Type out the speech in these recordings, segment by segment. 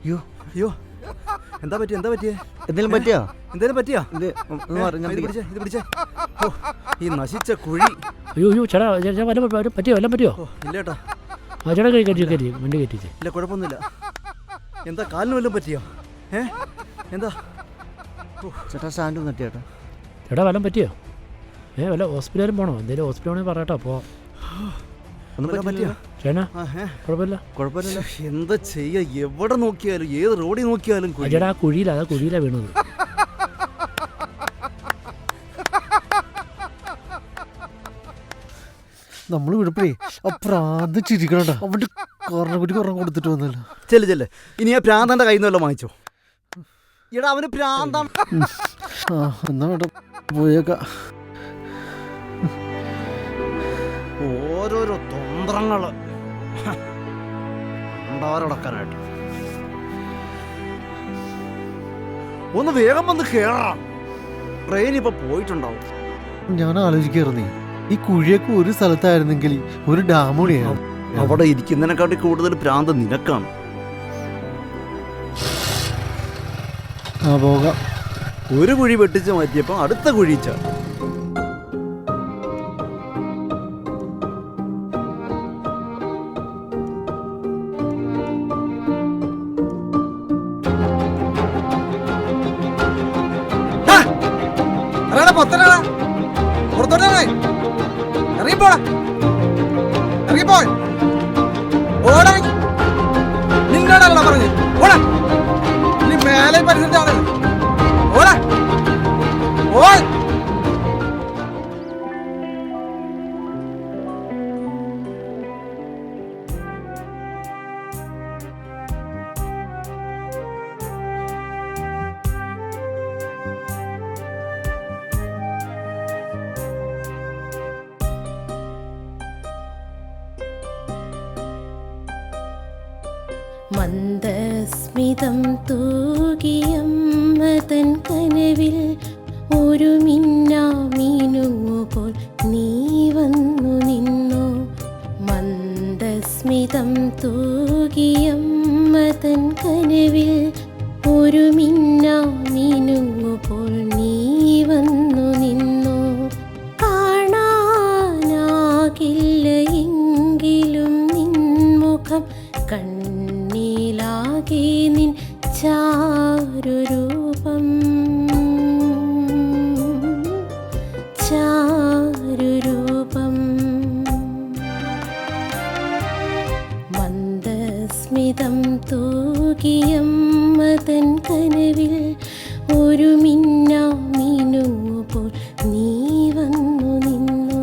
അയ്യോ അയ്യോ എന്താ പറ്റിയ എന്തെങ്കിലും പറ്റിയോ? എന്തേലും പറ്റിയാ? ഇത് ഇത് പിടിച്ചേ. ഓ ഈ നശിച്ച കുഴി. അയ്യോ ചേട്ടാ വല്ല പറ്റിയോ വല്ലതും പറ്റിയോ? ഇല്ലേട്ടാ. ആ ചേട്ടാ കയറ്റി വണ്ടി കയറ്റിച്ചേ. ഇല്ല കുഴപ്പമൊന്നുമില്ല. എന്താ കാലിന് വല്ലതും പറ്റിയോ? എന്താ ചേട്ടാ സ്റ്റാൻഡ് തട്ടി ചേട്ടാ. ചേട്ടാ വല്ലതും പറ്റിയോ? വല്ല ഹോസ്പിറ്റലിലും പോകണോ? എന്തെങ്കിലും ഹോസ്പിറ്റലിൽ പറയട്ടോ പോ. ഒന്നും പറ്റിയോ? ചേട്ടാ കുഴപ്പമില്ല. എന്താ ചെയ്യാ? എവിടെ നോക്കിയാലും ഏത് റോഡിൽ നോക്കിയാലും ചേട്ടാ ആ കുഴിയിലാ വീണത്. നമ്മൾ വിടപ്പേ പ്രാന്തിച്ചിരിക്കണ അവന്റെ കൊറഞ്ഞ കുറഞ്ഞ കൊടുത്തിട്ട് വന്നല്ലോ. ചെല്ല് ഇനി ആ പ്രാന്തന്റെ കയ്യിൽ നിന്നല്ലോ വാങ്ങിച്ചോ. എടാ അവന് പ്രാന്താണ്. എന്നാ വേണ്ട പോയേക്ക. ഓരോരോ തന്ത്രങ്ങള് ഉണ്ടാരടക്കാനായിട്ട്. ഒന്ന് വേഗം വന്ന് കേറാം. ട്രെയിൻ ഇപ്പൊ പോയിട്ടുണ്ടാവും. ഞാൻ ആലോചിക്കായിരുന്നേ ഈ കുഴിയൊക്കെ ഒരു സ്ഥലത്തായിരുന്നെങ്കിൽ ഒരു ഡാം കൂടിയാണ്. അവിടെ ഇരിക്കുന്നതിനെക്കാട്ടി കൂടുതൽ പ്രാന്ത് നിനക്കാണ്. പോകാം. ഒരു കുഴി വെട്ടിച്ച് മാറ്റിയപ്പോ അടുത്ത കുഴിച്ച. നിന്നോടല്ല പറഞ്ഞു ഓടാ. നീ മേലെ പരിസരത്താണ്. ഓടാ ഓ. മന്ദസ്മിതം തൂകിയമ്മതൻ കനവിൽ ഒരു മിന്നാമീനുങ്ങുപോൽ നീ വന്നു നിന്നു. മന്ദസ്മിതം തൂകിയമ്മതൻ കനവിൽ ഒരു മിന്നാമീനുങ്ങുപോൽ നീ വന്നു നിന്നു. കാണാനാകില്ല എങ്കിലും നിൻമുഖം കണ്ണിലാകെ നിൻ ചാരുരൂപം. മന്ദസ്മിതം തൂകിയമ്മതൻ കനവിൽ ഒരു മിന്നാമീനുങ്ങുപോൽ നീ വന്നു നിന്നു.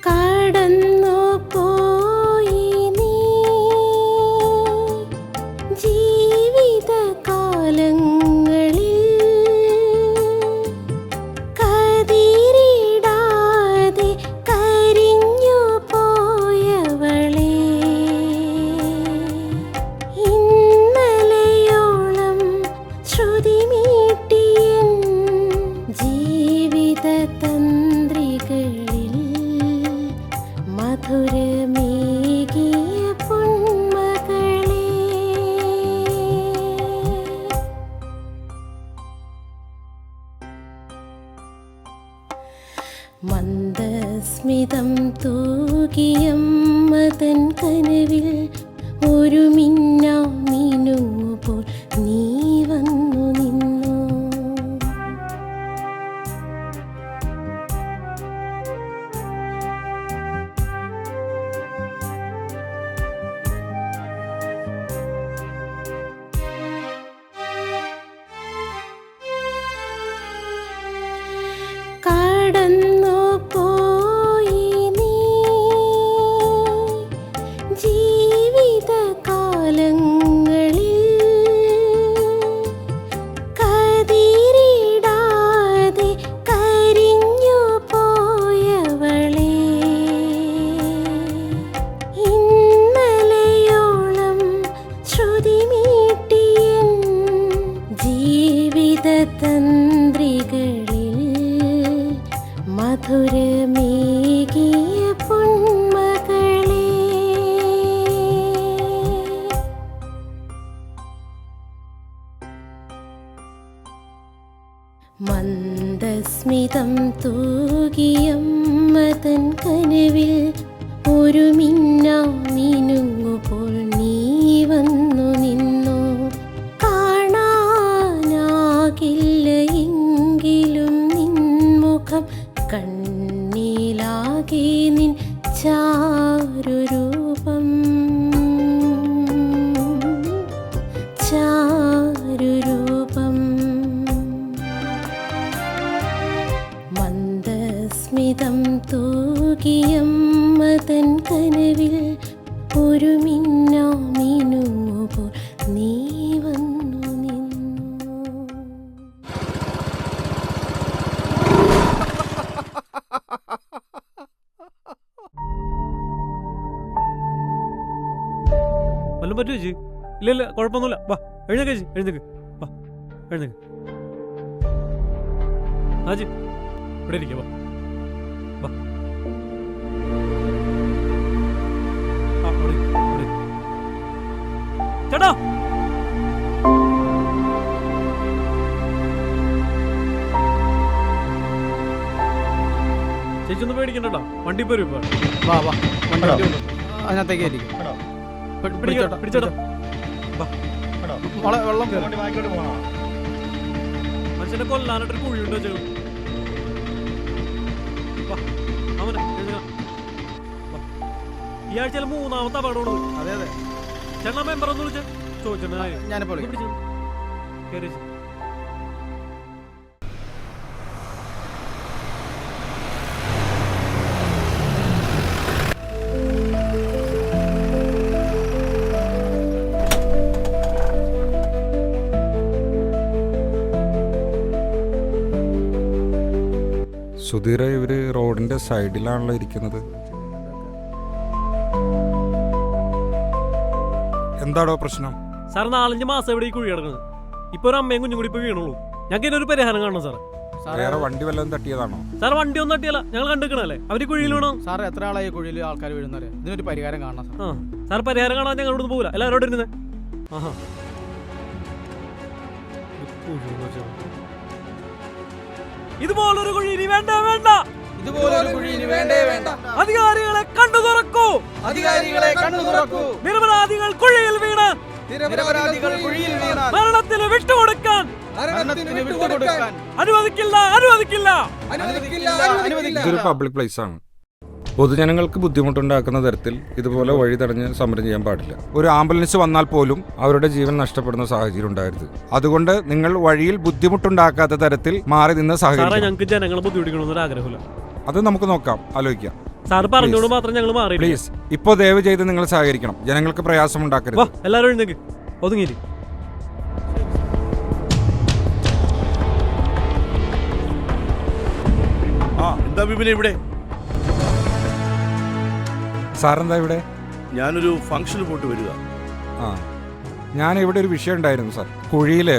കടന്നു പോയി നീ ജീവിതകാലങ്ങളിൽ കതിരിടാതെ കരിഞ്ഞു പോയവളെ. ഇന്നലെയോളം ശ്രുതിമീട്ടിയൻ ജീവിത തന്ത്രികളിൽ മധുരമേകിയ പൊന്മകളെ. മന്ദസ്മിതം തൂകിയമ്മതൻ കനവിൽ ഒരു മിന്നാമീനുങ്ങുപോൽ നീ വന്നു നിന്നു. കടന്നു പോയി നീ ജീവിതകാലങ്ങളിൽ മധുരമേകിയ പൊന്മകളെ. മന്ദസ്മിതം തൂകിയമ്മതൻ കനവിൽ ഒരു മിന്നുങ്ങുപോൾ നീ വന്നു നിന്നു. കാണാനാകില്ല എങ്കിലും നിൻമുഖം കണ്ണിലാകെ നിൻ ചാരുരൂപം. ചാരുരൂപം മന്ദസ്മിതം തൂകിയമ്മതൻ കനവിൽ ഒരു മിന്നുങ്ങുപോൾ നീ വന്നു നിന്നു. വല്ലതും പറ്റുമോ ചേച്ചി? ഇല്ല കുഴപ്പമൊന്നുമില്ല. വാ എഴുന്നേക്ക് ചേച്ചി, എഴുന്നേക്ക്. വാ എഴുന്നേക്ക്. ആജി ഇവിടെ ഇരിക്കുക. വാ വാ. ആ അവിടെ ഇരിക്ക്, അവിടെ ഇരിക്ക്. ചേട്ടാ ചേച്ചി ഒന്നും പേടിക്കണ്ടോ, വണ്ടി പോരും. ഇപ്പൊ വാ വാ വണ്ടി അതിനകത്തേക്ക് ആയിരിക്കും. പിടിച്ചോട്ടോ. വെള്ളം മനുഷ്യനെ കൊല്ലാനായിട്ടൊരു കുഴിയുണ്ടോ ചേട്ടൻ? അവനെ ഈ ആഴ്ചയിൽ 3ാമത്തെ അപകടമാണ്. അതെ അതെ ചേട്ടൻ മെമ്പർ ഒന്ന് വിളിച്ച ചോദിച്ചോ. ഞാനിപ്പോൾ സുധീര, ഇവര് റോഡിന്റെ സൈഡിലാണല്ലോ ഇരിക്കുന്നത്. എന്താടോ പ്രശ്നം? സാർ 4-5 മാസം എവിടെ ഈ കുഴി കിടക്കുന്നത്. ഇപ്പൊ ഒരു അമ്മയും കുഞ്ഞും കൂടി ഇപ്പൊ വീണുള്ളൂ. ഞങ്ങൾക്ക് ഇതിനൊരു പരിഹാരം കാണണം സാർ. വേറെ വണ്ടി വല്ലതും തട്ടിയതാണോ? സാർ വണ്ടി ഒന്നും തട്ടിയല്ല, ഞങ്ങൾ കണ്ടിക്കണല്ലേ അവര് കുഴിയിൽ വീണോ. സാർ എത്ര ആളായി കുഴിയിൽ ആൾക്കാർ വീഴുന്നവരെ? ഇതിനൊരു പരിഹാരം കാണണം. സാർ പരിഹാരം കാണാൻ ഞങ്ങൾ ഇവിടുന്ന് പോകില്ല. എല്ലാവരോടും ഇരുന്നേ. ആഹാ ഇതുപോലൊരു കുഴി ഇനി വേണ്ട. അധികാരികളെ കണ്ണു തുറക്കൂ. നിരപരാധികൾ കുഴിയിൽ വീണ് മരണത്തിന് വിട്ടുകൊടുക്കാൻ അനുവദിക്കില്ല. ഇതൊരു പബ്ലിക് പ്ലേസ് ആണ്. പൊതുജനങ്ങൾക്ക് ബുദ്ധിമുട്ടുണ്ടാക്കുന്ന തരത്തിൽ ഇതുപോലെ വഴി തടഞ്ഞ് സമരം ചെയ്യാൻ പാടില്ല. ഒരു ആംബുലൻസ് വന്നാൽ പോലും അവരുടെ ജീവൻ നഷ്ടപ്പെടുന്ന സാഹചര്യം ഉണ്ടായിരുന്നു. അതുകൊണ്ട് നിങ്ങൾ വഴിയിൽ ബുദ്ധിമുട്ടുണ്ടാക്കാത്ത തരത്തിൽ മാറി നിന്ന സാഹചര്യം. ഞങ്ങൾക്ക് ജനങ്ങളെ ബുദ്ധിമുട്ടിക്കണമെന്നൊരു ആഗ്രഹമില്ല. അത് നമുക്ക് നോക്കാം, ആലോചിക്കാം. സാർ പറഞ്ഞോട് മാത്രം ഞങ്ങൾ മാറി. പ്ലീസ് ഇപ്പോ ദയവ് ചെയ്ത് നിങ്ങൾ സഹകരിക്കണം. ജനങ്ങൾക്ക് പ്രയാസം ഉണ്ടാക്കരുത്. എല്ലാവരും എഴുന്നേക്ക്, ഒതുങ്ങിയിരി. എന്താ ബിബിനെ ഇവിടെ? സാറെന്താ ഇവിടെ? ഞാനൊരു ഫംഗ്ഷന് പോയിട്ട് വരിക. ഞാൻ ഇവിടെ ഒരു വിഷയം ഉണ്ടായിരുന്നു സാർ. കുഴിയില്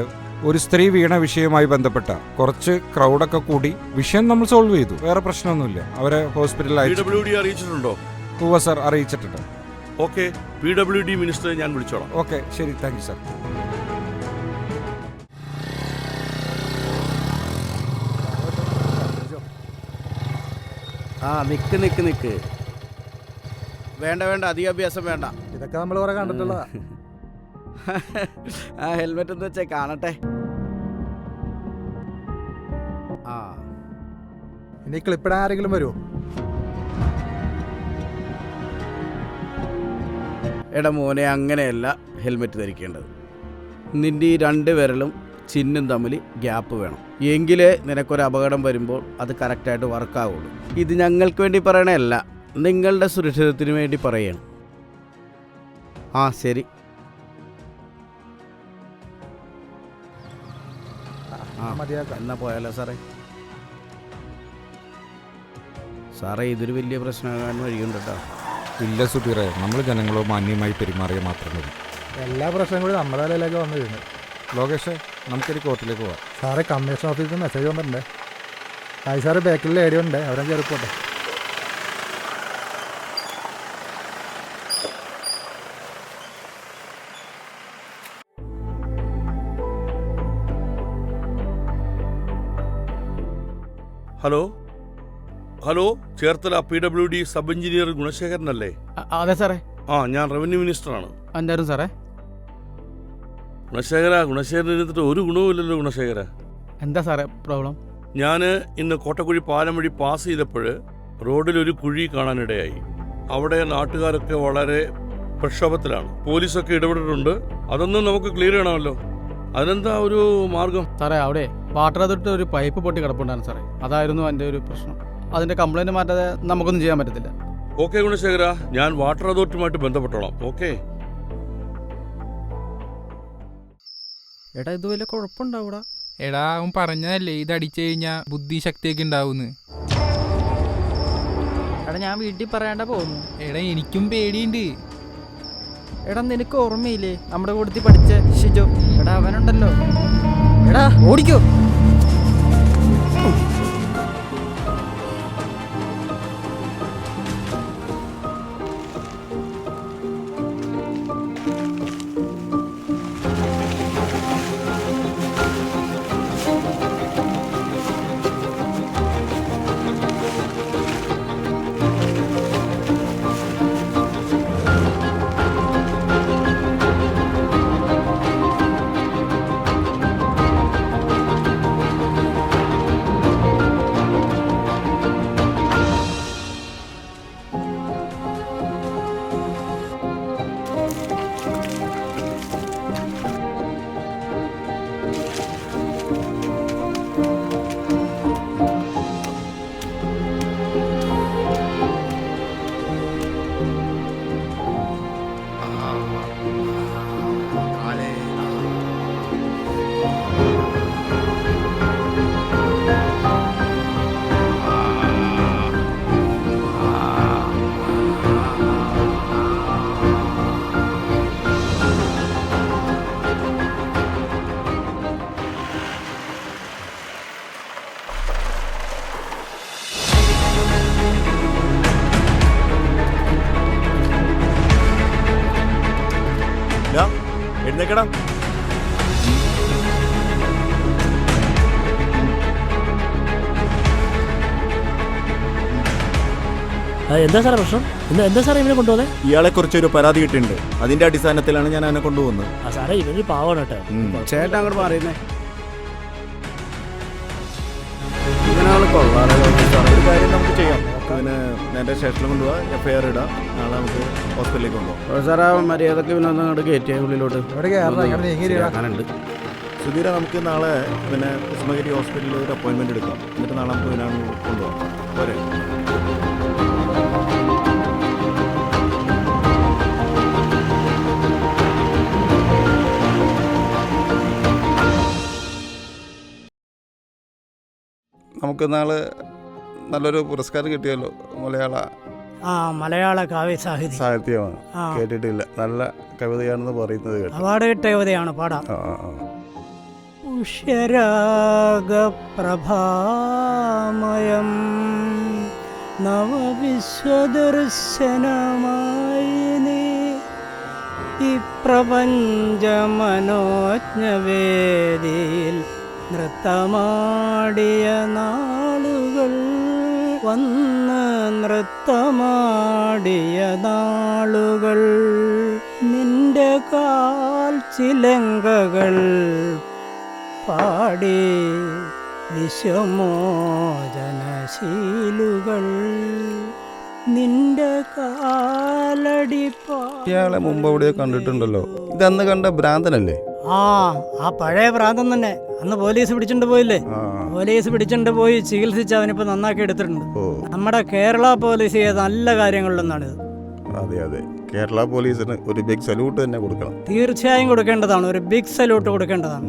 ഒരു സ്ത്രീ വീണ വിഷയവുമായി ബന്ധപ്പെട്ട കുറച്ച് ക്രൗഡൊക്കെ കൂടി വിഷയം നമ്മൾ സോൾവ് ചെയ്തു. വേറെ പ്രശ്നമൊന്നുമില്ല. അവരെ ഹോസ്പിറ്റലിൽ അറിയിച്ചിട്ടുണ്ടോ? സാർ അറിയിച്ചിട്ടുണ്ട്. ഓക്കെ, PWD മിനിസ്റ്ററെ ഞാൻ വിളിച്ചോളാം. ഓക്കെ ശരി, താങ്ക് യു സാർ. നിക്ക് വേണ്ട അധികാഭ്യാസം വേണ്ട. ഇതൊക്കെ നമ്മൾ കുറെ കണ്ടിട്ടുള്ളതാ. ഹെൽമെറ്റ് എന്ന് വെച്ചാൽ കാണട്ടെ. ഇനി ക്ലിപ്പിടാൻ ആരെങ്കിലും വരുമോ? എടാ മോനെ, അങ്ങനെയല്ല ഹെൽമെറ്റ് ധരിക്കേണ്ടത്. നിന്റെ ഈ 2 വിരലും ചിഹ്നും തമ്മിൽ ഗ്യാപ്പ് വേണം. എങ്കിലേ നിനക്കൊരു അപകടം വരുമ്പോൾ അത് കറക്റ്റായിട്ട് വർക്കാവുള്ളൂ. ഇത് ഞങ്ങൾക്ക് വേണ്ടി പറയണതല്ല, നിങ്ങളുടെ സുരക്ഷിതത്തിന് വേണ്ടി പറയണം. ശരി. എന്നാ പോയാലോ സാറേ? ഇതൊരു വലിയ പ്രശ്നമാകാൻ വഴിയുണ്ട് കേട്ടോ. ഇല്ല സുധീറെ, നമ്മൾ ജനങ്ങളോ മാന്യമായി പെരുമാറിയ മാത്രം മതി. എല്ലാ പ്രശ്നവും കൂടി നമ്മുടെ തലയിലേക്ക് വന്നു വീഴുന്നു. ലോകേഷ്, നമുക്കൊരു കോർട്ടിലേക്ക് പോവാം. സാറേ, കമ്മീഷൻ ഓഫീസിൽ നിന്ന് മെസ്സേജ് വന്നിട്ടുണ്ടേ. ഹായ് സാറ് ബാക്കിൽ ലേഡി ഉണ്ട്, അവരെ ചെറുപ്പോട്ടെ. Hello hello, Cherthala PWD sub engineer ഗുണശേഖരനല്ലേ? അതെ സാറേ. ഞാൻ റവന്യൂ മിനിസ്റ്ററാണ്. എന്തായിരുന്നു സാറേ? ഗുണശേഖരൻ ഇരുന്നിട്ട് ഒരു ഗുണവുമില്ലല്ലോ ഗുണശേഖര. എന്താ സാറേ പ്രോബ്ലം? ഞാൻ ഇന്ന് കോട്ടക്കുഴി പാലം വഴി പാസ് ചെയ്തപ്പോൾ റോഡിലൊരു കുഴി കാണാനിടയായി. അവിടെ നാട്ടുകാരൊക്കെ വളരെ പ്രക്ഷോഭത്തിലാണ്. പോലീസൊക്കെ ഇടപെട്ടിട്ടുണ്ട്. അതൊന്നും നമുക്ക് ക്ലിയർ ചെയ്യണമല്ലോ. അതിനെന്താ ഒരു മാർഗം? സാറേ, അവിടെ വാട്ടർ അതോറിറ്റി ഒരു പൈപ്പ് പൊട്ടി കിടപ്പുണ്ടായിരുന്നു സാറേ. അതായിരുന്നു എൻ്റെ ഒരു പ്രശ്നം. അതിൻ്റെ കംപ്ലൈൻറ്റ് മാറ്റാതെ നമുക്കൊന്നും ചെയ്യാൻ പറ്റത്തില്ല. ഓക്കെ ഗുണശേഖര, ഞാൻ വാട്ടർ അതോറിറ്റിയുമായിട്ട് ബന്ധപ്പെട്ടോളാം. ഓക്കെ. എടാ, ഇത് വലിയ കുഴപ്പമുണ്ടാവൂടാ? എടാ, അവൻ പറഞ്ഞതല്ലേ ഇത് അടിച്ചു കഴിഞ്ഞാൽ ബുദ്ധിശക്തിയൊക്കെ ഉണ്ടാവുന്ന്. എടാ, ഞാൻ വീട്ടിൽ പറയാണ്ട പോകുന്നു. എടാ, എനിക്കും പേടിയുണ്ട്. എടാ, നിനക്ക് ഓർമ്മയില്ലേ നമ്മുടെ കൂട്ടത്തിൽ പഠിച്ച ഷിജോ? എടാ, അവനുണ്ടല്ലോ. എടാ, ഓടിക്കോ. എഴുന്നേക്കടാ. എന്താ സാറേ പ്രശ്നം? എന്താ സാറേ ഇവനെ കൊണ്ടുപോകുന്നത്? ഇയാളെ കുറിച്ചൊരു പരാതി കിട്ടിയിട്ടുണ്ട്. അതിന്റെ അടിസ്ഥാനത്തിലാണ് ഞാൻ അവനെ കൊണ്ടുപോകുന്നത്. സാറേ, ഇവനൊരു പാവമാണ് കേട്ടോ. ചേട്ടാ, അങ്ങോട്ട് മാറിയുന്നേ. ഒരു കാര്യം നമുക്ക് ചെയ്യാം. അവന് നേരെ സ്റ്റേഷനിൽ കൊണ്ടുപോകാം, FIR ഇടാം. നാളെ നമുക്ക് ഹോസ്പിറ്റലിലേക്ക് കൊണ്ടുപോകാം. സാറാ, മര്യാദക്ക് അങ്ങോട്ട് കയറ്റിയ ഉള്ളിലോട്ട്. സുധീര, നമുക്ക് നാളെ പിന്നെ കൃഷ്ണഗിരി ഹോസ്പിറ്റലിൽ ഒരു അപ്പോയിൻമെന്റ് എടുക്കാം. എന്നിട്ട് നാളെ നമുക്ക് ഇതിനാണ് കൊണ്ടുപോകാം. പോരെ? നമുക്ക് നാളെ നല്ലൊരു പുരസ്കാരം കിട്ടിയല്ലോ. മലയാള കാവ്യ സാഹിത്യമാണ്. കേട്ടിട്ടില്ല. നല്ല കവിതയാണെന്ന് പറയുന്നത് കേട്ടു. അവാർഡ് കിട്ടിയ കവിതയാണ്. പാടാം. ഉഷരാഗപ്രഭാമയം നവവിശ്വദർശനമായി നീ ഈ പ്രപഞ്ചമനോജ്ഞവേദിയിൽ നൃത്തമാടിയ നാളുകൾ, വന്ന് നൃത്തമാടിയ നാളുകൾ, നിന്റെ കാൽ ചിലങ്കകൾ പാടി വിശ്വമോചനശീലുകൾ, നിന്റെ കാലടി. ഇയാളെ മുമ്പ് എവിടെയോ കണ്ടിട്ടുണ്ടല്ലോ. ഇതന്ന് കണ്ട ഭ്രാന്തനല്ലേ? ആ പഴയ പ്രാന്തം തന്നെ. അന്ന് പോലീസ് പിടിച്ചിട്ട് പോയില്ലേ? പോലീസ് പിടിച്ചിട്ട് പോയി ചികിത്സിച്ച് അവനിപ്പോ നന്നാക്കി എടുത്തിട്ടുണ്ട്. നമ്മുടെ കേരള പോലീസ് ചെയ്ത നല്ല കാര്യങ്ങളിലൊന്നാണിത്. അതെ അതെ, കേരള പോലീസിന് ഒരു ബിഗ് സല്യൂട്ട് തന്നെ കൊടുക്കണം. തീർച്ചയായും കൊടുക്കേണ്ടതാണ്. ഒരു ബിഗ് സല്യൂട്ട് കൊടുക്കേണ്ടതാണ്.